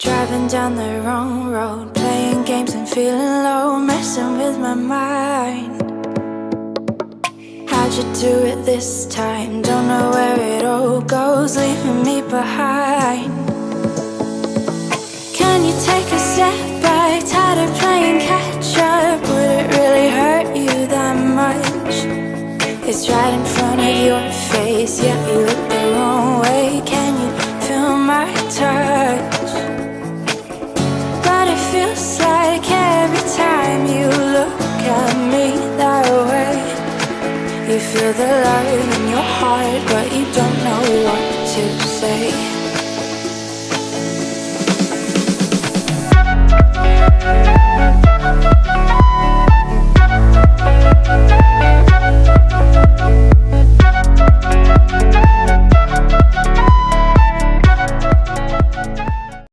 Driving down the wrong road, playing games and feeling low, messing with my mind. How'd you do it this time? Don't know where it all goes, leaving me behind. Can you take a step back? Tired of playing catch up. Would it really hurt you that much? It's right in front of your face, yeah, you look the wrong way. Can you feel my touch? But it feels like every time you look at me that way, you feel the love in your heart, but you don't know what to say.